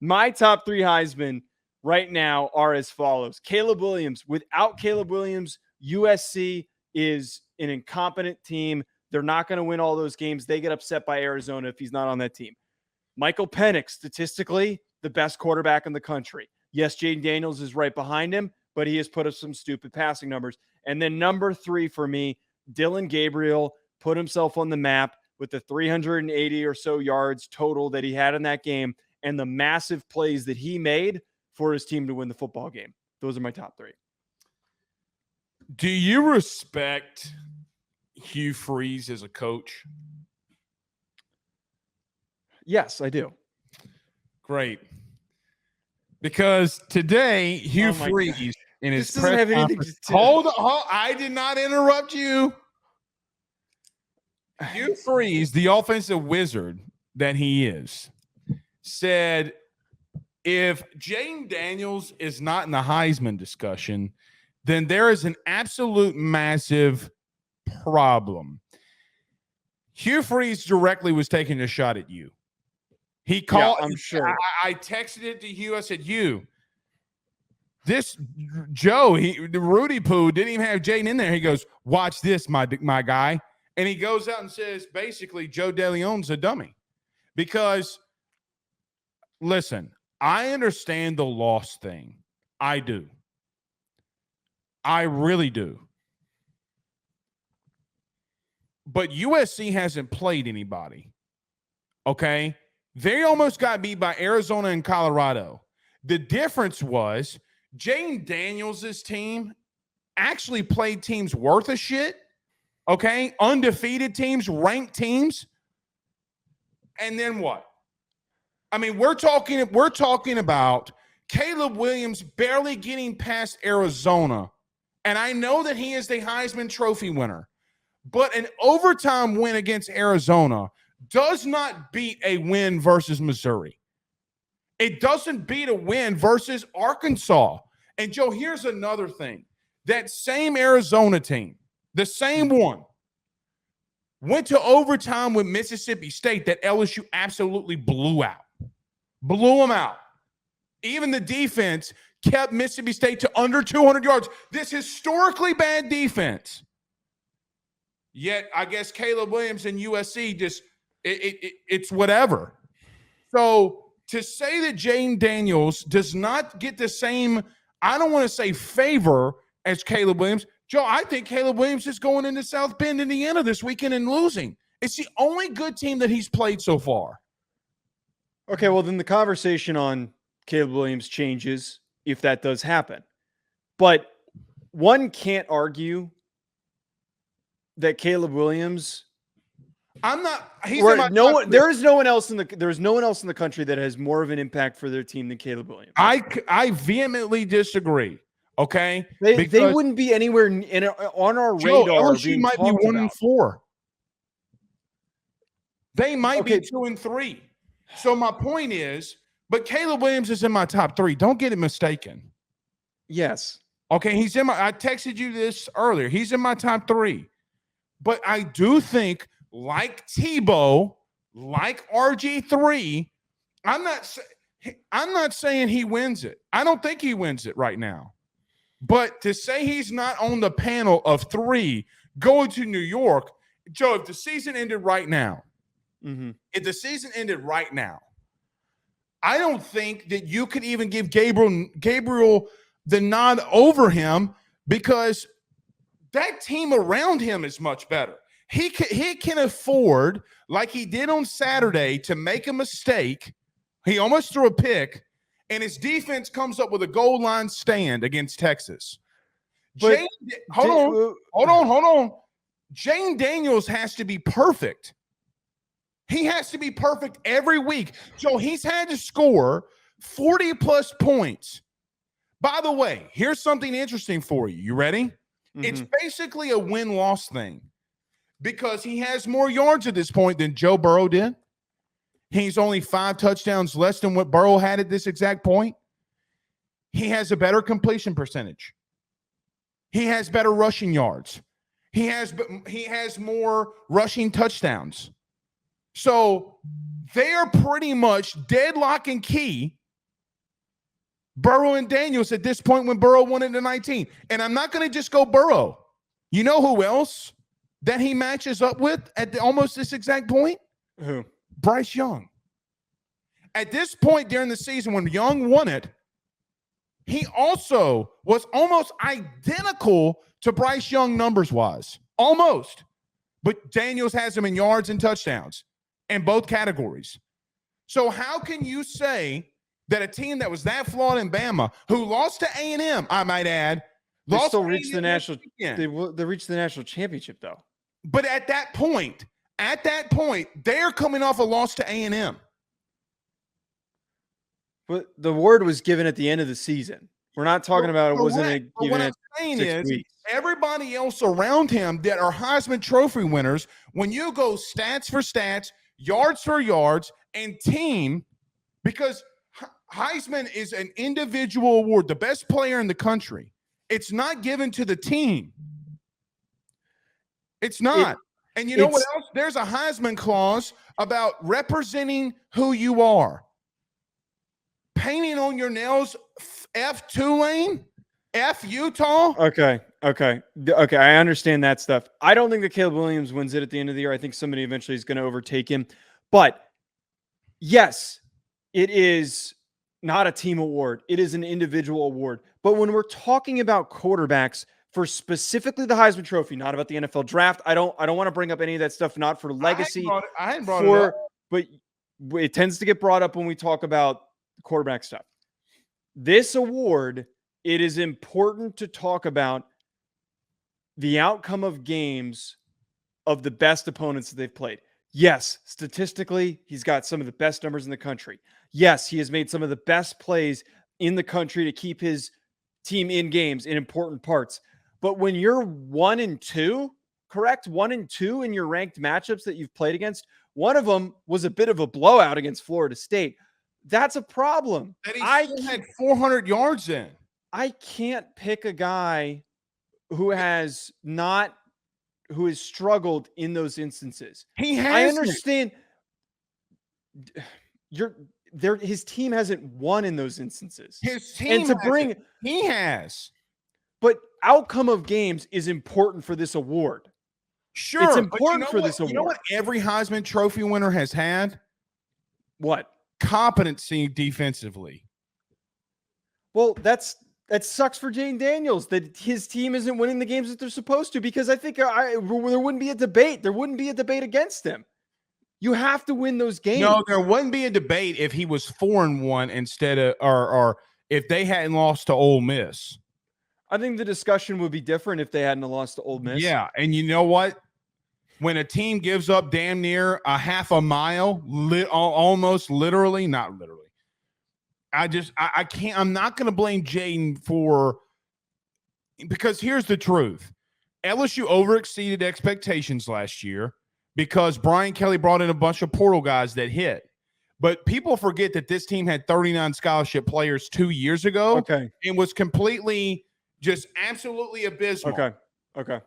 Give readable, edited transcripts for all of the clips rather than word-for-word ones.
My top 3 Heisman right now are as follows. Caleb Williams. Without Caleb Williams, USC is an incompetent team. They're not going to win all those games. They get upset by Arizona if he's not on that team. Michael Penix, statistically, the best quarterback in the country. Yes, Jayden Daniels is right behind him, but he has put up some stupid passing numbers. And then number 3 for me, Dillon Gabriel put himself on the map with the 380 or so yards total that he had in that game and the massive plays that he made for his team to win the football game. Those are my top 3. Do you respect Hugh Freeze as a coach? Yes, I do. Great. Because today, Hugh Freeze in his press conference. Hold on. I did not interrupt you. Hugh Freeze, the offensive wizard that he is, said if Jayden Daniels is not in the Heisman discussion, then there is an absolute massive problem. Hugh Freeze directly was taking a shot at you. He called. Yeah, I'm sure. I texted it to Hugh. I said, Hugh, this Joe, Rudy Poo didn't even have Jayden in there. He goes, watch this, my guy. And he goes out and says, basically, Joe DeLeone's a dummy. Because, listen, I understand the loss thing. I do. I really do. But USC hasn't played anybody. Okay? They almost got beat by Arizona and Colorado. The difference was Jayden Daniels' team actually played teams worth a shit. Okay? Undefeated teams, ranked teams. And then what? I mean, we're talking about Caleb Williams barely getting past Arizona. And I know that he is the Heisman Trophy winner. But an overtime win against Arizona does not beat a win versus Missouri. It doesn't beat a win versus Arkansas. And, Joe, here's another thing. That same Arizona team, the same one, went to overtime with Mississippi State that LSU absolutely blew out. Blew them out. Even the defense kept Mississippi State to under 200 yards. This historically bad defense. Yet, I guess Caleb Williams and USC just it's whatever. So to say that Jayden Daniels does not get the same, I don't want to say favor as Caleb Williams. Joe, I think Caleb Williams is going into South Bend, Indiana this weekend and losing. It's the only good team that he's played so far. Okay, well, then the conversation on Caleb Williams changes if that does happen. But one can't argue that Caleb Williams there's no one else in the country that has more of an impact for their team than Caleb Williams. I vehemently disagree. Okay, they wouldn't be anywhere on our radar. LSU might be 1-4. They might be 2-3. So my point is, but Caleb Williams is in my top 3. Don't get it mistaken. Yes. Okay, I texted you this earlier. He's in my top 3. But I do think, like Tebow, like RG3, I'm not saying he wins it. I don't think he wins it right now. But to say he's not on the panel of 3 going to New York, Joe, if the season ended right now, I don't think that you could even give Gabriel the nod over him because that team around him is much better. He can afford, like he did on Saturday, to make a mistake. He almost threw a pick, and his defense comes up with a goal line stand against Texas. Hold on. Jayden Daniels has to be perfect. He has to be perfect every week. So he's had to score 40-plus points. By the way, here's something interesting for you. You ready? It's basically a win-loss thing because he has more yards at this point than Joe Burrow did. He's only 5 touchdowns less than what Burrow had at this exact point. He has a better completion percentage. He has better rushing yards. He has more rushing touchdowns. So they are pretty much deadlock and key Burrow and Daniels at this point when Burrow won it in 19. And I'm not going to just go Burrow. You know who else that he matches up with at almost this exact point? Who? Bryce Young. At this point during the season when Young won it, he also was almost identical to Bryce Young numbers-wise. Almost. But Daniels has him in yards and touchdowns in both categories. So how can you say that a team that was that flawed in Bama, who lost to A&M, I might add, they still reached the national. They reached the national championship though. But at that point, they're coming off a loss to A&M. But the word was given at the end of the season. We're not talking about it wasn't a given. What I'm saying is, everybody else around him that are Heisman Trophy winners, when you go stats for stats, yards for yards, and team, because Heisman is an individual award, the best player in the country. It's not given to the team. It's not. And you know what else? There's a Heisman clause about representing who you are. Painting on your nails, F Tulane, F Utah. Okay. I understand that stuff. I don't think that Caleb Williams wins it at the end of the year. I think somebody eventually is going to overtake him. But yes, it is not a team award. It is an individual award. But when we're talking about quarterbacks for specifically the Heisman Trophy, not about the NFL draft, I don't want to bring up any of that stuff, not for legacy. I hadn't brought it up. But it tends to get brought up when we talk about quarterback stuff. This award, it is important to talk about the outcome of games of the best opponents that they've played. Yes, statistically, he's got some of the best numbers in the country. Yes, he has made some of the best plays in the country to keep his team in games in important parts. But when you're 1-2, correct? 1-2 in your ranked matchups that you've played against, one of them was a bit of a blowout against Florida State. That's a problem. That he still had 400 yards in. I can't pick a guy who has struggled in those instances. He has. I understand. His team hasn't won in those instances. His team he has. But outcome of games is important for this award. Sure, it's important for this award. You know what every Heisman Trophy winner has had? What? Competency defensively. Well, that sucks for Jayden Daniels that his team isn't winning the games that they're supposed to, because I think there wouldn't be a debate. There wouldn't be a debate against him. You have to win those games. No, there wouldn't be a debate if he was 4-1 instead of or if they hadn't lost to Ole Miss. I think the discussion would be different if they hadn't lost to Ole Miss. Yeah, and you know what? When a team gives up damn near a half a mile, almost literally, not literally. I can't. I'm not going to blame Jayden because here's the truth. LSU overexceeded expectations last year because Brian Kelly brought in a bunch of portal guys that hit. But people forget that this team had 39 scholarship players 2 years ago. Okay. And was completely just absolutely abysmal. Okay.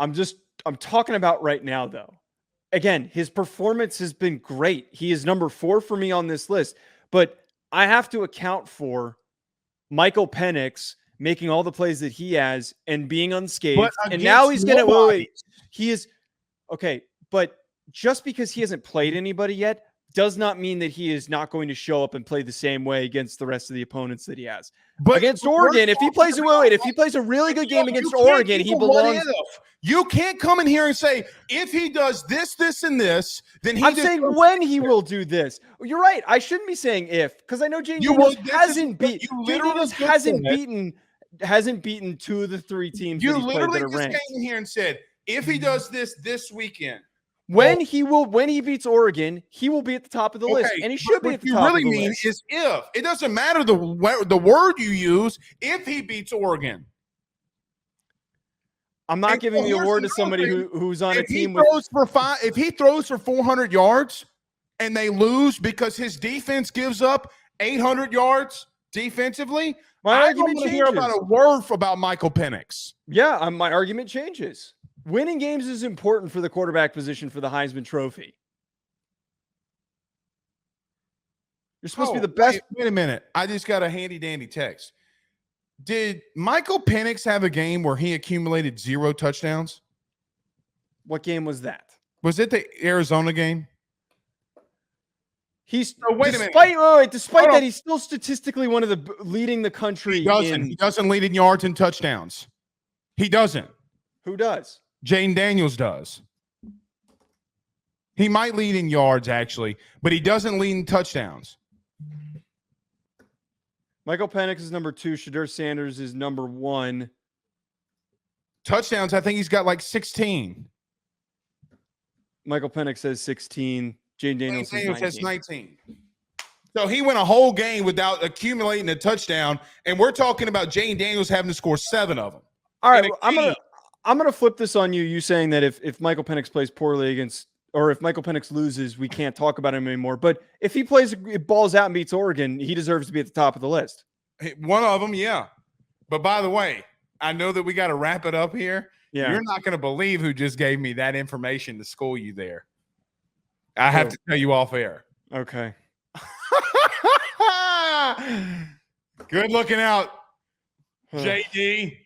I'm talking about right now, though. Again, his performance has been great. He is number 4 for me on this list, but I have to account for Michael Penix making all the plays that he has and being unscathed. And now he's going to wait. He is okay, but just because he hasn't played anybody yet does not mean that he is not going to show up and play the same way against the rest of the opponents that he has. But against Oregon, if he plays a really good game against Oregon, he belongs. You can't come in here and say, if he does this, this, and this, then he. I'm saying when he will do this. You're right. I shouldn't be saying if, because I know Jayden Daniels hasn't beaten 2 of the 3 teams that he's played that are ranked. You came in here and said, if he does this weekend. When he beats Oregon, he will be at the top of the list, and he should be at the top of the list. What you really mean is if. It doesn't matter the word you use. If he beats Oregon, I'm not giving the award to somebody who's on a team with. If he throws for 400 yards and they lose because his defense gives up 800 yards defensively, I don't want to hear about a word about Michael Penix. Yeah, my argument changes. Winning games is important for the quarterback position for the Heisman Trophy. You're supposed to be the best. Wait a minute. I just got a handy dandy text. Did Michael Penix have a game where he accumulated 0 touchdowns? What game was that? Was it the Arizona game? He's wait a minute. Despite that, he's still statistically one of the leading the country. He doesn't lead in yards and touchdowns. He doesn't. Who does? Jayden Daniels does. He might lead in yards, actually, but he doesn't lead in touchdowns. Michael Penix is number 2. Shedeur Sanders is number 1. Touchdowns, I think he's got like 16. Michael Penix says 16. Jayden Daniels has 19. So he went a whole game without accumulating a touchdown, and we're talking about Jayden Daniels having to score 7 of them. All right, I'm gonna flip this on you. You saying that if Michael Penix plays poorly against, or if Michael Penix loses, we can't talk about him anymore. But if he balls out and beats Oregon, he deserves to be at the top of the list. One of them, yeah. But by the way, I know that we got to wrap it up here. Yeah. You're not going to believe who just gave me that information to school you there. I have to tell you off air. Okay. Good looking out, JD.